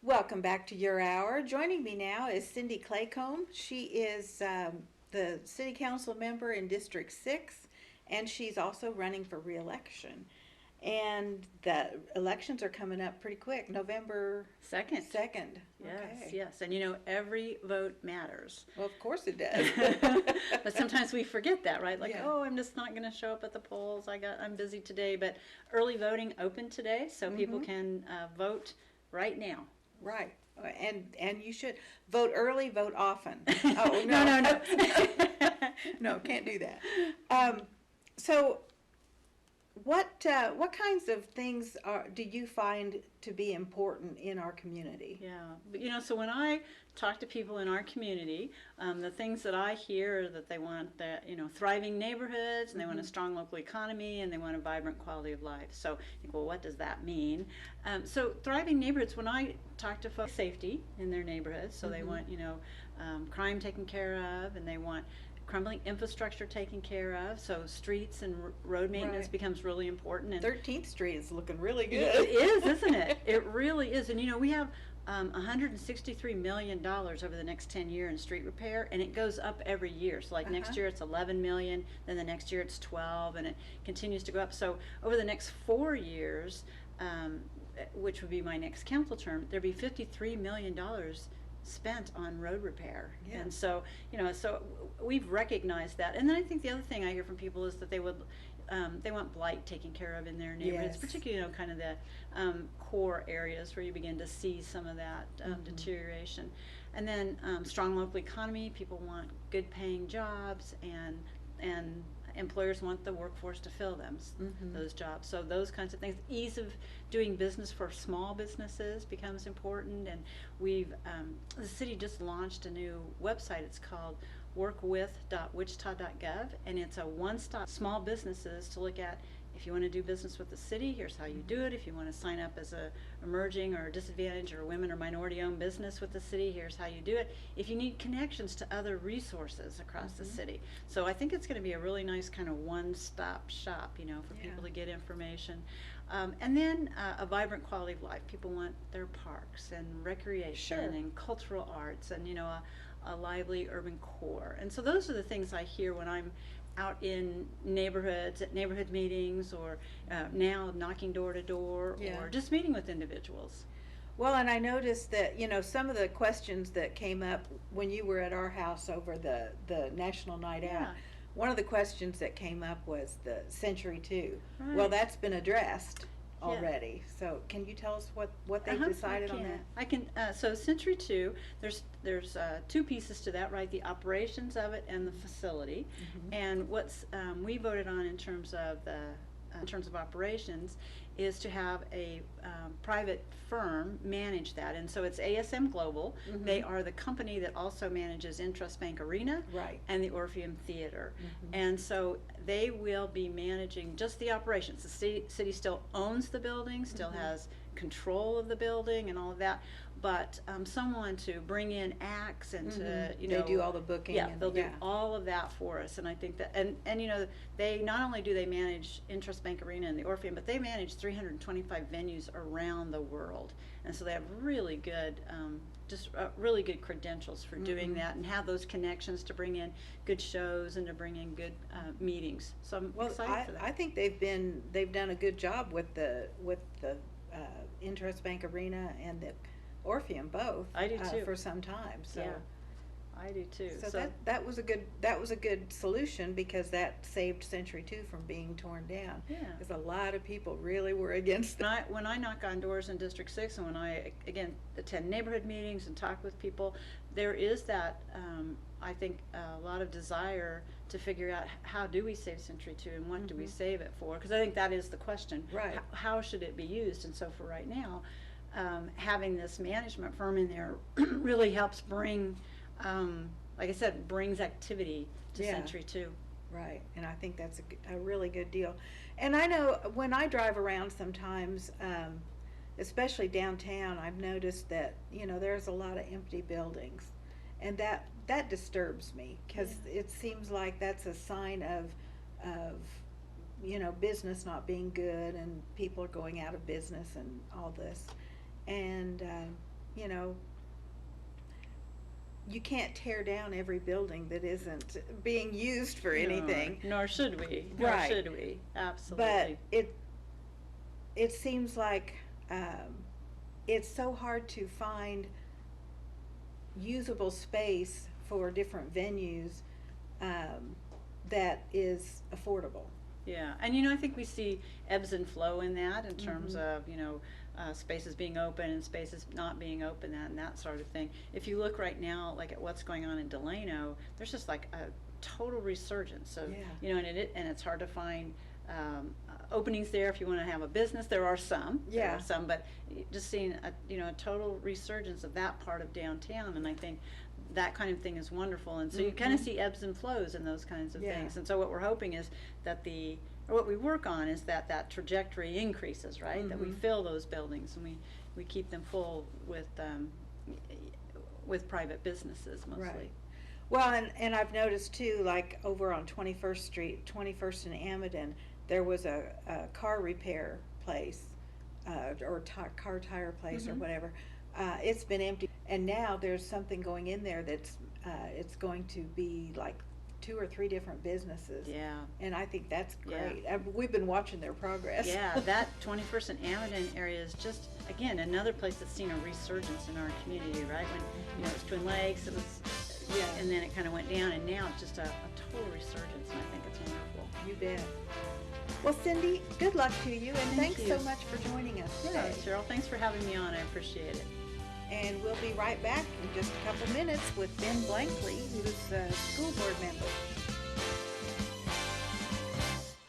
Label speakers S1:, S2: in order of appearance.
S1: Welcome back to Your Hour. Joining me now is Cindy Claycomb. She is the City Council member in District 6, and she's also running for re-election. And the elections are coming up pretty quick, November
S2: 2nd.
S1: 2nd.
S2: Yes,
S1: Okay.
S2: yes. And every vote matters.
S1: Well, of course it does.
S2: But sometimes we forget that, right? Like,
S1: Yeah.
S2: oh, I'm just not going to show up at the polls. I'm busy today. But early voting opened today, so people can vote right now.
S1: Right. And you should vote early, vote often.
S2: Oh, no.
S1: No, can't do that. So what kinds of things do you find to be important in our community?
S2: Yeah, but so when I talk to people in our community, the things that I hear are that they want thriving neighborhoods, and they want a strong local economy, and they want a vibrant quality of life. So you think, well, what does that mean? So thriving neighborhoods, when I talk to folks, safety in their neighborhoods, so they want crime taken care of, and they want crumbling infrastructure taken care of, so streets and road maintenance becomes really important. And
S1: 13th Street is looking really good.
S2: It is, isn't it? It really is. And we have $163 million over the next 10 years in street repair, and it goes up every year. So like next year it's 11 million, then the next year it's 12, and it continues to go up. So over the next 4 years, which would be my next council term, there'd be $53 million spent on road repair.
S1: Yeah.
S2: And so so we've recognized that. And then I think the other thing I hear from people is that they want blight taken care of in their neighborhoods, particularly kind of the core areas where you begin to see some of that deterioration. And then strong local economy, people want good paying jobs, and employers want the workforce to fill them, those jobs. So those kinds of things. Ease of doing business for small businesses becomes important, and the city just launched a new website. It's called workwith.wichita.gov, and it's a one-stop small businesses to look at. If you want to do business with the city, here's how you do it. If you want to sign up as a emerging or disadvantaged or women or minority-owned business with the city, here's how you do it. If you need connections to other resources across the city. So I think it's going to be a really nice kind of one-stop shop, for people to get information. And then a vibrant quality of life. People want their parks and recreation and cultural arts, and a lively urban core. And so those are the things I hear when I'm out in neighborhoods, at neighborhood meetings, or now knocking door to door, or just meeting with individuals.
S1: Well, and I noticed that, some of the questions that came up when you were at our house over the National Night Out, one of the questions that came up was the Century 2.
S2: Right.
S1: Well, that's been addressed already. So can you tell us what they've decided on that?
S2: I can. So Century 2, there's two pieces to that, right? The operations of it and the facility. And what's we voted on in terms of operations is to have a private firm manage that. And so it's ASM Global. They are the company that also manages Intrust Bank Arena and the Orpheum Theater. And so they will be managing just the operations. The city still owns the building, still has control of the building and all of that, but someone to bring in acts and to
S1: they do all the booking.
S2: They'll do all of that for us. And I think that and they not only do they manage Intrust Bank Arena and the Orpheum, but they manage 325 venues around the world, and so they have really good really good credentials for doing that, and have those connections to bring in good shows and to bring in good meetings. So I'm excited for that.
S1: I think they've done a good job with the Intrust Bank Arena and the Orpheum both.
S2: I do too.
S1: For some time. So
S2: yeah, I do too.
S1: So that was a good solution, because that saved Century 2 from being torn down.
S2: Yeah,
S1: because a lot of people really were against that.
S2: When I knock on doors in District 6, and when I again attend neighborhood meetings and talk with people, there is that I think a lot of desire to figure out how do we save Century 2 and what do we save it for? Because I think that is the question.
S1: Right.
S2: How should it be used? And so for right now, having this management firm in there really helps bring, like I said, brings activity to Century 2.
S1: Right, and I think that's a really good deal. And I know when I drive around sometimes, especially downtown, I've noticed that there's a lot of empty buildings, and that disturbs me, because it seems like that's a sign of business not being good, and people are going out of business and all this. And you know, you can't tear down every building that isn't being used for anything.
S2: Nor should we.
S1: Right.
S2: Nor should we.
S1: But
S2: Absolutely.
S1: it seems like it's so hard to find usable space for different venues that is affordable.
S2: Yeah, and I think we see ebbs and flow in that in terms
S1: Mhm.
S2: of, spaces being open and spaces not being open, and that sort of thing. If you look right now, like at what's going on in Delano, there's just like a total resurgence of,
S1: Yeah.
S2: and it's hard to find openings there if you want to have a business. There are some,
S1: Yeah.
S2: but just seeing a total resurgence of that part of downtown, and I think that kind of thing is wonderful. And so you kind of
S1: Mhm.
S2: see ebbs and flows in those kinds of
S1: Yeah.
S2: things. And so what we're hoping is that or what we work on is that trajectory increases, right? That we
S1: Mhm.
S2: fill those buildings and we keep them full with private businesses mostly.
S1: Right. Well, and I've noticed too, like over on 21st Street, 21st and Amadon, there was a car repair place, or car tire place or
S2: Mhm.
S1: whatever. It's been empty, and now there's something going in there that's, it's going to be like 2 or 3 different businesses.
S2: Yeah.
S1: And I think that's
S2: Yeah.
S1: great. We've been watching their progress.
S2: Yeah, that 21st and Amadon area is just, again, another place that's seen a resurgence in our community, right? When, it was Twin Lakes, it was,
S1: Yeah.
S2: and then it kind of went down, and now it's just a total resurgence, and I think it's wonderful.
S1: You bet. Well, Cindy, good luck to you, and
S2: Thank
S1: thanks
S2: you.
S1: so much for joining us
S2: Yeah,
S1: today.
S2: Cheryl, thanks for having me on. I appreciate it.
S1: And we'll be right back in just a couple minutes with Ben Blankley, who's a school board member.